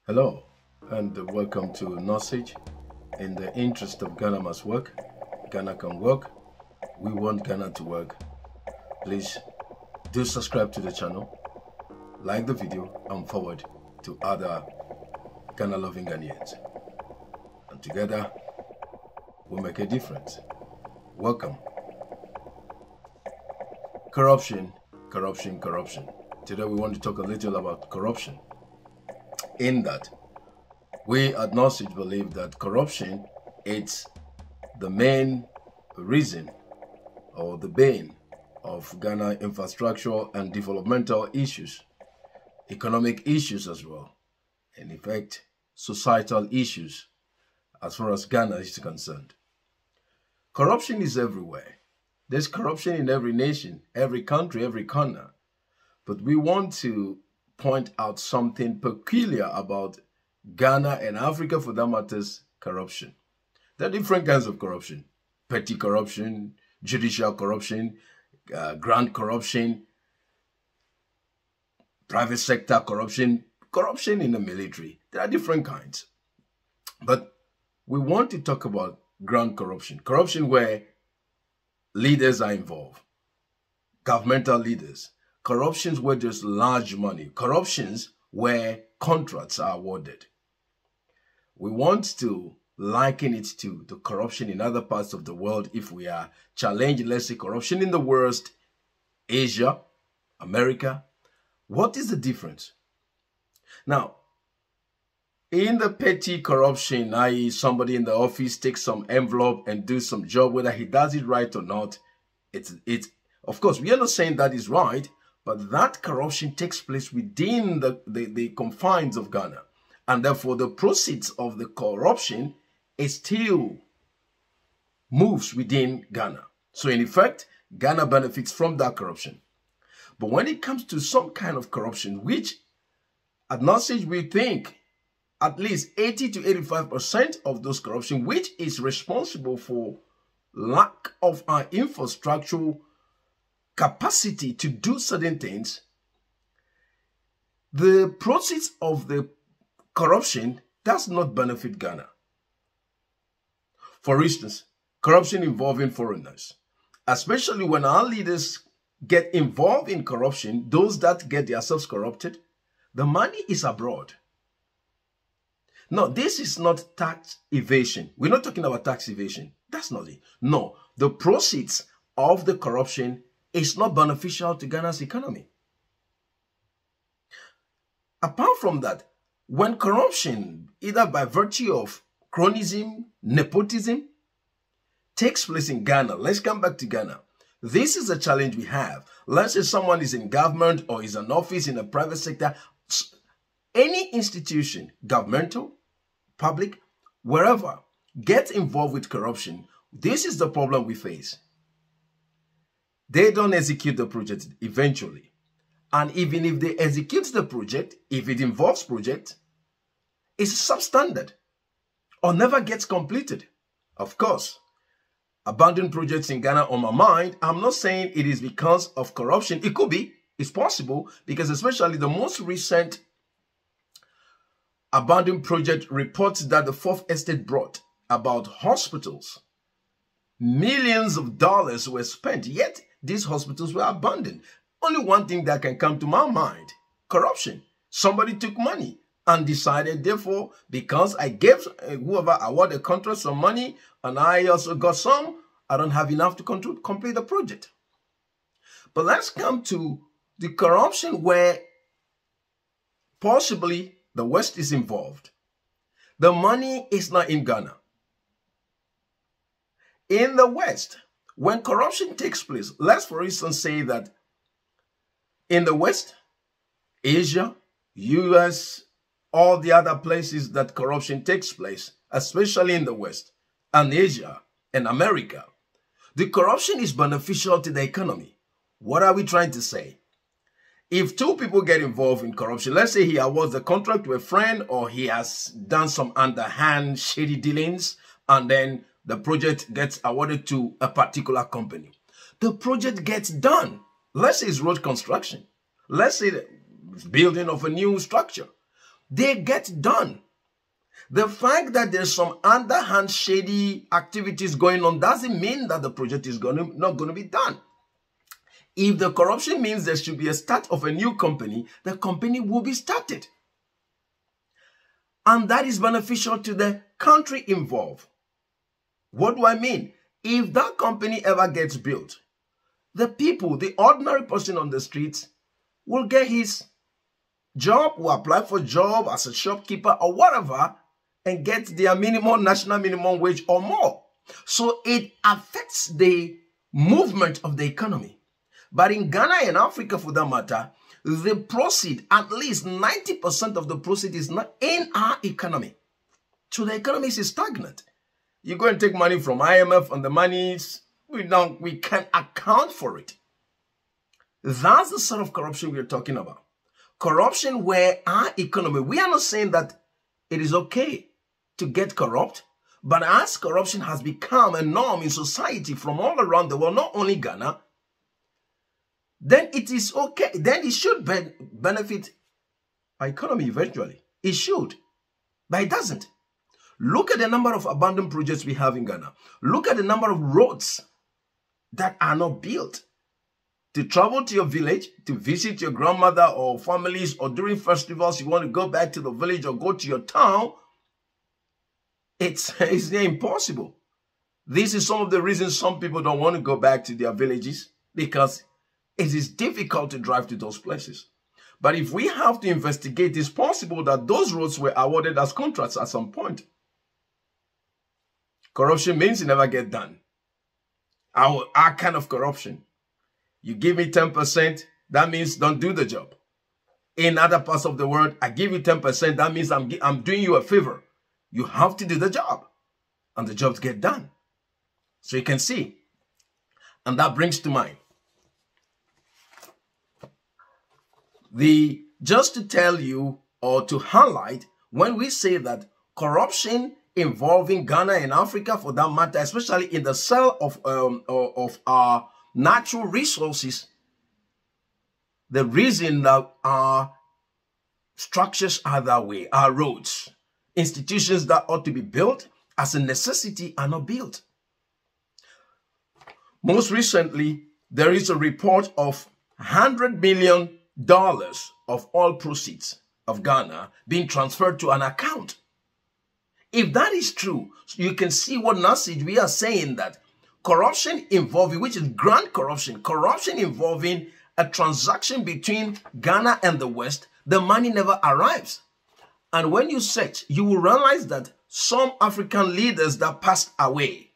Hello and welcome to Nosage. In the interest of Ghana must work, Ghana can work, we want Ghana to work. Please do subscribe to the channel, like the video and forward to other Ghana loving Ghanaians. And together we'll make a difference. Welcome. Corruption. Today we want to talk a little about corruption. In that, we at Nosage believe that corruption is the main reason or the bane of Ghana infrastructural and developmental issues, economic issues as well, and in fact, societal issues as far as Ghana is concerned. Corruption is everywhere. There's corruption in every nation, every country, every corner. But we want to point out something peculiar about Ghana and Africa, for that matters, corruption. There are different kinds of corruption: petty corruption, judicial corruption, grand corruption, private sector corruption, corruption in the military. There are different kinds. But we want to talk about grand corruption, corruption where leaders are involved, governmental leaders. Corruptions where there's large money. Corruptions where contracts are awarded. We want to liken it to the corruption in other parts of the world. If we are challenged, let's say corruption in the West, Asia, America, what is the difference? Now, in the petty corruption, i.e. somebody in the office takes some envelope and do some job, whether he does it right or not, it's of course, we are not saying that is right, but that corruption takes place within the confines of Ghana. And therefore, the proceeds of the corruption still moves within Ghana. So in effect, Ghana benefits from that corruption. But when it comes to some kind of corruption, which at Nosage we think at least 80 to 85% of those corruption, which is responsible for lack of our infrastructural capacity to do certain things, the proceeds of the corruption does not benefit Ghana. For instance, corruption involving foreigners, especially when our leaders get involved in corruption, those that get themselves corrupted, the money is abroad. No, this is not tax evasion. We're not talking about tax evasion. That's not it. No, the proceeds of the corruption is not beneficial to Ghana's economy. Apart from that, when corruption, either by virtue of cronyism, nepotism, takes place in Ghana, let's come back to Ghana. This is a challenge we have. Let's say someone is in government or is an office in the private sector, any institution, governmental, public, wherever, gets involved with corruption. This is the problem we face. They don't execute the project eventually. And even if they execute the project, if it involves project, it's substandard or never gets completed. Of course, abandoned projects in Ghana on my mind. I'm not saying it is because of corruption. It could be. It's possible, because especially the most recent abandoned project reports that the Fourth Estate brought about hospitals. Millions of dollars were spent, yet these hospitals were abandoned. Only one thing that can come to my mind: corruption. Somebody took money and decided, therefore, because I gave whoever awarded the contract some money and I also got some, I don't have enough to complete the project. But let's come to the corruption where possibly the West is involved. The money is not in Ghana. In the West, when corruption takes place, let's for instance say that in the West, Asia, US, all the other places that corruption takes place, especially in the West and Asia and America, the corruption is beneficial to the economy. What are we trying to say? If two people get involved in corruption, let's say he awards the contract to a friend, or he has done some underhand shady dealings, and then the project gets awarded to a particular company. The project gets done. Let's say it's road construction. Let's say the building of a new structure. they get done. The fact that there's some underhand shady activities going on doesn't mean that the project is not going to be done. If the corruption means there should be a start of a new company, the company will be started. And that is beneficial to the country involved. What do I mean? If that company ever gets built, the people, the ordinary person on the streets, will get his job, will apply for a job as a shopkeeper or whatever, and get their national minimum wage or more. So it affects the movement of the economy. But in Ghana and Africa, for that matter, the proceed, at least 90% of the proceed is not in our economy. So the economy is stagnant. You go and take money from IMF and the monies, we can't account for it. That's the sort of corruption we're talking about. Corruption where our economy, we are not saying that it is okay to get corrupt, but as corruption has become a norm in society from all around the world, not only Ghana, then it is okay. Then it should benefit our economy eventually. It should, but it doesn't. Look at the number of abandoned projects we have in Ghana. Look at the number of roads that are not built. To travel to your village, to visit your grandmother or families, or during festivals, you want to go back to the village or go to your town, it's impossible. This is some of the reasons some people don't want to go back to their villages, because it is difficult to drive to those places. But if we have to investigate, it's possible that those roads were awarded as contracts at some point. Corruption means you never get done. Our kind of corruption. You give me 10%, that means don't do the job. In other parts of the world, I give you 10%, that means I'm doing you a favor. You have to do the job, and the jobs get done. So you can see, and that brings to mind just to tell you or to highlight, when we say that corruption involving Ghana and Africa, for that matter, especially in the sale of our natural resources, the reason that our structures are that way, our roads, institutions that ought to be built as a necessity are not built. Most recently, there is a report of $100 million of oil proceeds of Ghana being transferred to an account. If that is true, you can see what message we are saying, that corruption involving, which is grand corruption, corruption involving a transaction between Ghana and the West, the money never arrives. And when you search, you will realize that some African leaders that passed away,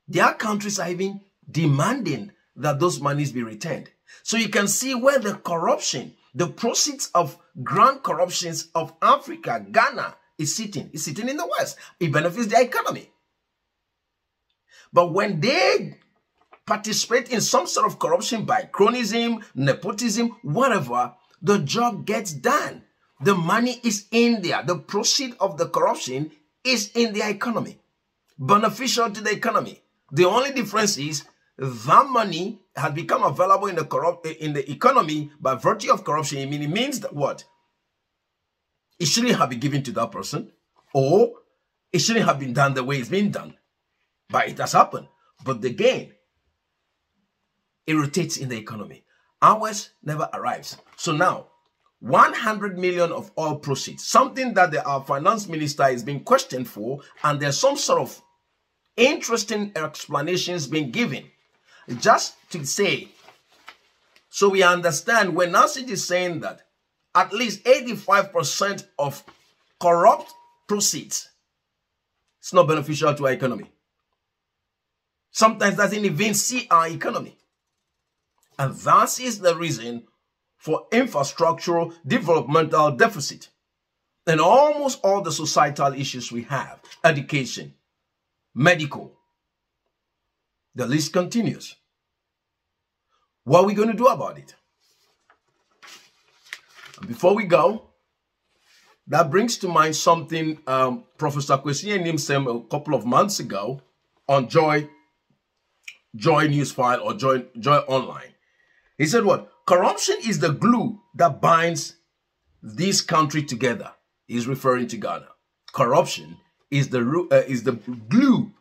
their countries are even demanding that those monies be returned. So you can see where the corruption, the proceeds of grand corruptions of Africa, Ghana, is sitting. It's sitting in the West. It benefits their economy. But when they participate in some sort of corruption by cronyism, nepotism, whatever, the job gets done. The money is in there. The proceed of the corruption is in their economy, beneficial to the economy. The only difference is that money has become available in the economy by virtue of corruption. I mean, it means that what? It shouldn't have been given to that person, or it shouldn't have been done the way it's been done. But it has happened. But the gain, it rotates in the economy. Ours never arrives. So now, 100 million of oil proceeds, something that our finance minister is being questioned for, and there's some sort of interesting explanations being given. Just to say, so we understand when Nassid is saying that at least 85% of corrupt proceeds, it's not beneficial to our economy. Sometimes doesn't even see our economy. And that is the reason for infrastructural developmental deficit and almost all the societal issues we have: education, medical. The list continues. What are we going to do about it? And before we go, that brings to mind something Professor Kwesi Enim said a couple of months ago on Joy News File or Joy Online. He said what? Corruption is the glue that binds this country together. He's referring to Ghana. Corruption is the glue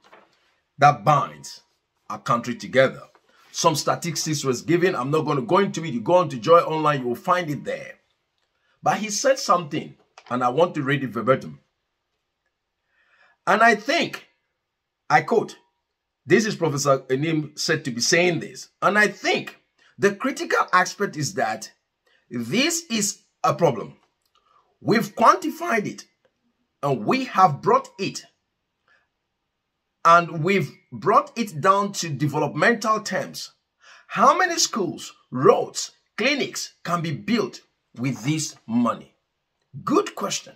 that binds a country together. Some statistics was given. I'm not going to go into it. You go on to Joy Online, you will find it there. But he said something, and I want to read it verbatim. And I think, I quote, this is Professor Enim said to be saying this. And I think the critical aspect is that this is a problem. We've quantified it, and we have brought it, and we've brought it down to developmental terms. How many schools, roads, clinics can be built with this money? Good question.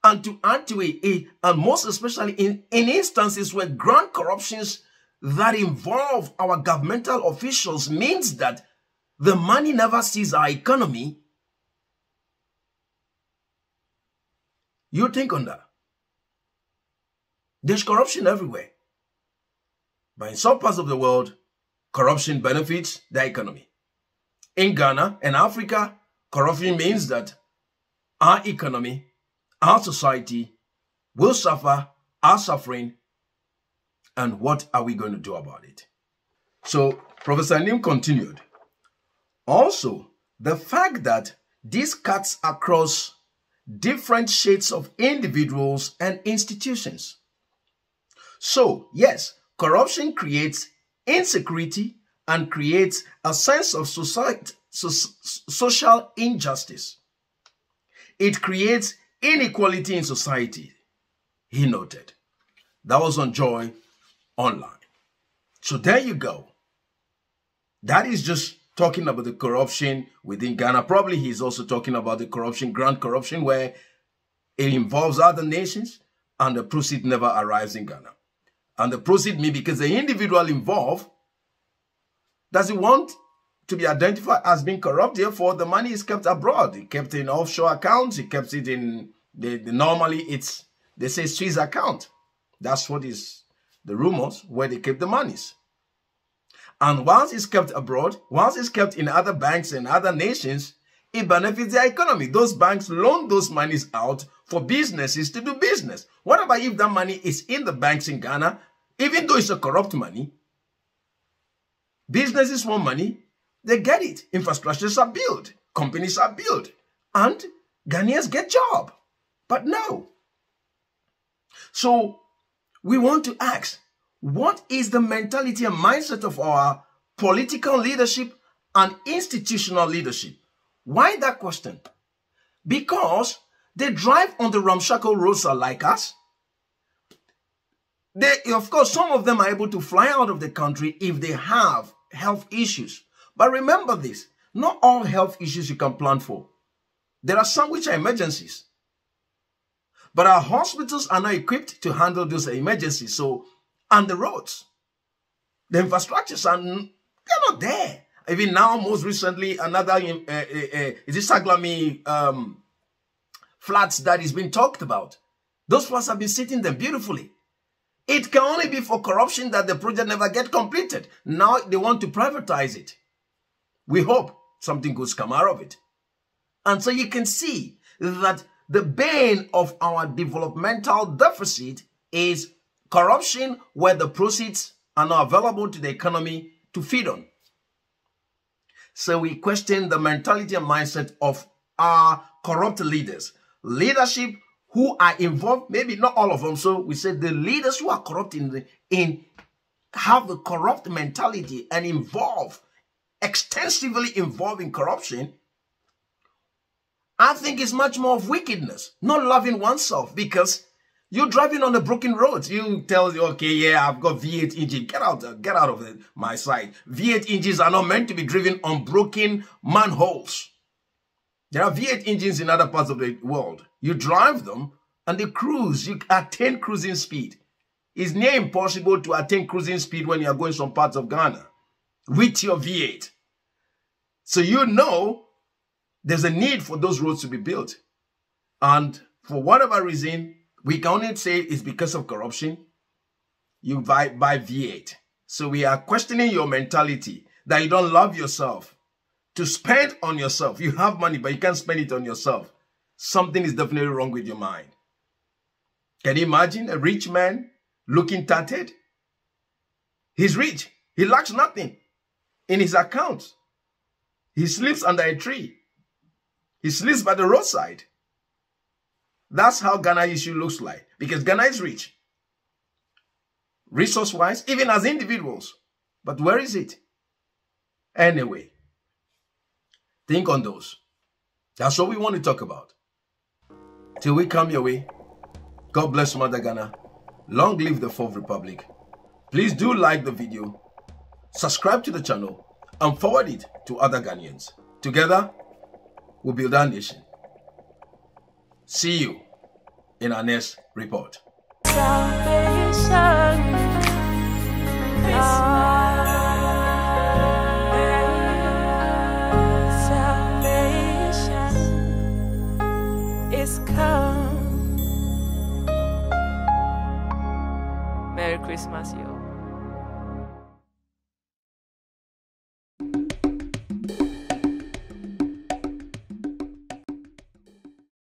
And to add to it, and most especially in instances where grand corruptions that involve our governmental officials means that the money never sees our economy. You think on that. There's corruption everywhere. But in some parts of the world, corruption benefits the economy. In Ghana and Africa, corruption means that our economy, our society will suffer, are suffering, and what are we going to do about it? So, Professor Nim continued. Also, the fact that this cuts across different shades of individuals and institutions. So, yes, corruption creates insecurity and creates a sense of social injustice. It creates inequality in society, he noted. That was on Joy Online. So there you go. That is just talking about the corruption within Ghana. Probably he's also talking about the corruption, grand corruption, where it involves other nations and the proceed never arrives in Ghana. And the proceed means because the individual involved doesn't want to be identified as being corrupt. Therefore, the money is kept abroad. It kept in offshore accounts. It kept it in, normally it's, they say Swiss account. That's what is the rumors where they keep the monies. And once it's kept abroad, once it's kept in other banks and other nations, it benefits the economy. Those banks loan those monies out for businesses to do business. What about if that money is in the banks in Ghana, even though it's a corrupt money? Businesses want money, they get it. Infrastructures are built, companies are built, and Ghanaians get job. But no. So we want to ask, what is the mentality and mindset of our political leadership and institutional leadership? Why that question? Because they drive on the ramshackle roads like us. Of course, some of them are able to fly out of the country if they have health issues. But remember this, not all health issues you can plan for. There are some which are emergencies. But our hospitals are not equipped to handle those emergencies. So, and the roads, the infrastructures are they're not there. Even now, most recently, another, is it Saglami flats that is being talked about. Those flats have been sitting there beautifully. It can only be for corruption that the project never get completed. Now they want to privatize it. We hope something good come out of it. And so you can see that the bane of our developmental deficit is corruption, where the proceeds are not available to the economy to feed on. So we question the mentality and mindset of our corrupt leaders. Leadership who are involved, maybe not all of them. So we said the leaders who are corrupt have the corrupt mentality and extensively involved in corruption. I think it's much more of wickedness, not loving oneself, because you're driving on a broken road. You tell you, okay, yeah, I've got V8 engine. Get out of my side. V8 engines are not meant to be driven on broken manholes. There are V8 engines in other parts of the world. You drive them and they cruise. You attain cruising speed. It's near impossible to attain cruising speed when you are going some parts of Ghana with your V8. So you know there's a need for those roads to be built. And for whatever reason, we can only say it's because of corruption. You buy V8. So we are questioning your mentality that you don't love yourself. to spend on yourself. You have money, but you can't spend it on yourself. Something is definitely wrong with your mind. Can you imagine a rich man looking tattered? He's rich. He lacks nothing in his account. He sleeps under a tree. He sleeps by the roadside. That's how Ghana issue looks like, because Ghana is rich. Resource-wise, even as individuals. But where is it? Anyway, think on those. That's what we want to talk about. Till we come your way, God bless Mother Ghana. Long live the Fourth Republic. Please do like the video, subscribe to the channel, and forward it to other Ghanaians. Together, we'll build our nation. See you in our next report. Salvation is come. Merry Christmas, y'all.